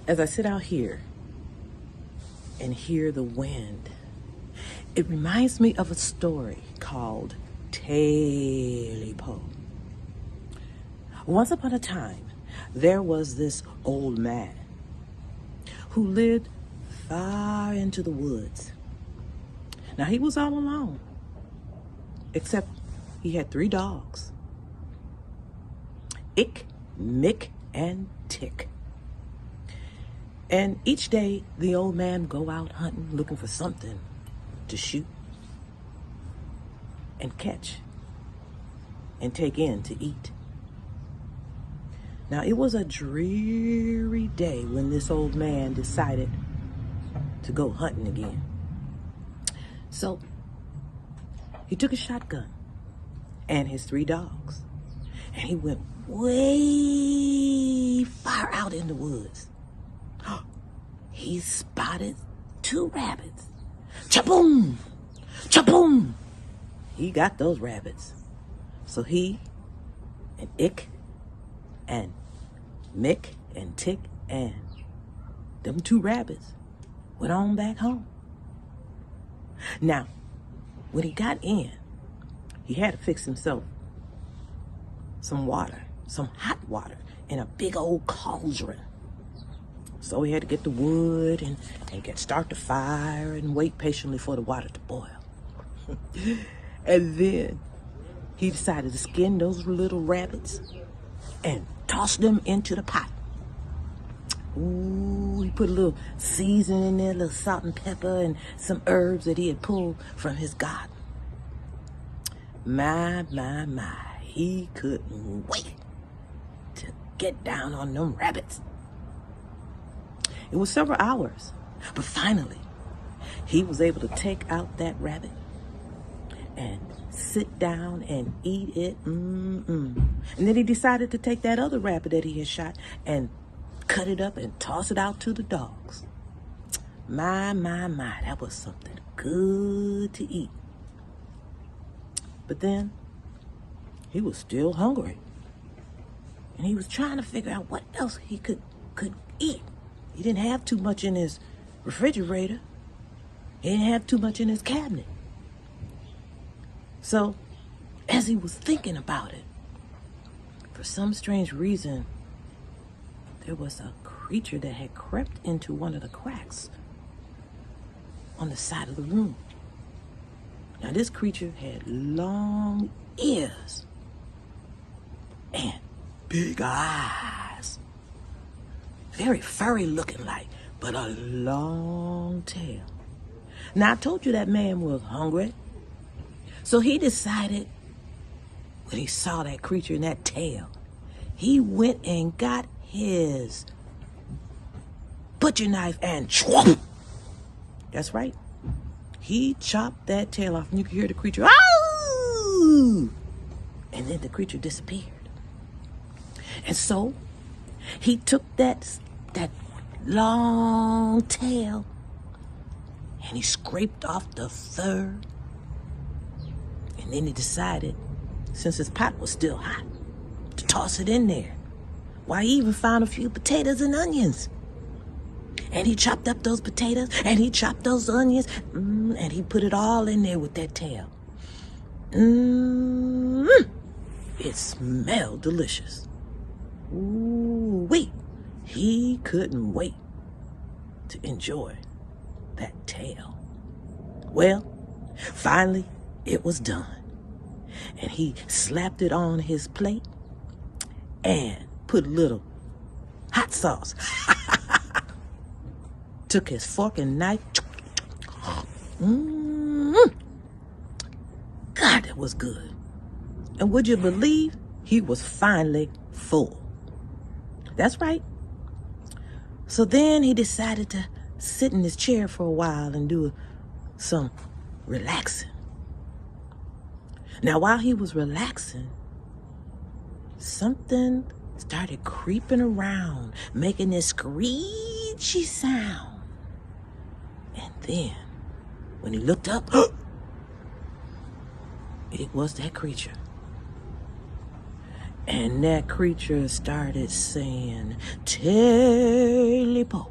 As I sit out here and hear the wind, it reminds me of a story called Tailypo. Once upon a time, there was this old man who lived far into the woods. Now, he was all alone, except he had 3 dogs, Ick, Mick, and Tick. And each day, the old man would go out hunting, looking for something to shoot and catch and take in to eat. Now, it was a dreary day when this old man decided to go hunting again. So, he took a shotgun and his 3 dogs, and he went way far out in the woods. He spotted 2 rabbits. Cha-boom! Cha-boom! He got those rabbits. So he and Ick and Mick and Tick and them 2 rabbits went on back home. Now, when he got in, he had to fix himself some water, some hot water in a big old cauldron. So he had to get the wood and start the fire and wait patiently for the water to boil. And then he decided to skin those little rabbits and toss them into the pot. Ooh, he put a little seasoning in there, a little salt and pepper and some herbs that he had pulled from his garden. My, he couldn't wait to get down on them rabbits. It was several hours, but finally, he was able to take out that rabbit and sit down and eat it. And then he decided to take that other rabbit that he had shot and cut it up and toss it out to the dogs. My, that was something good to eat. But then, he was still hungry. And he was trying to figure out what else he could eat. He didn't have too much in his refrigerator. He didn't have too much in his cabinet. So, as he was thinking about it, for some strange reason, there was a creature that had crept into one of the cracks on the side of the room. Now, this creature had long ears and big eyes. Very furry looking like, but a long tail. Now, I told you that man was hungry. So he decided, when he saw that creature and that tail, he went and got his butcher knife and chomp. That's right. He chopped that tail off and you could hear the creature, "Ow!" And then the creature disappeared. And so he took that long tail and he scraped off the fur. And then he decided, since his pot was still hot, to toss it in there. Why, he even found a few potatoes and onions. And he chopped up those potatoes and he chopped those onions and he put it all in there with that tail. It smelled delicious. Ooh-wee. He couldn't wait to enjoy that tail. Well, finally, it was done. And he slapped it on his plate and put a little hot sauce. Took his fork and knife. God, that was good. And would you believe he was finally full? That's right. So then he decided to sit in his chair for a while and do some relaxing. Now, while he was relaxing, something started creeping around, making this screechy sound. And then, when he looked up, it was that creature. And that creature started saying, Tailypo.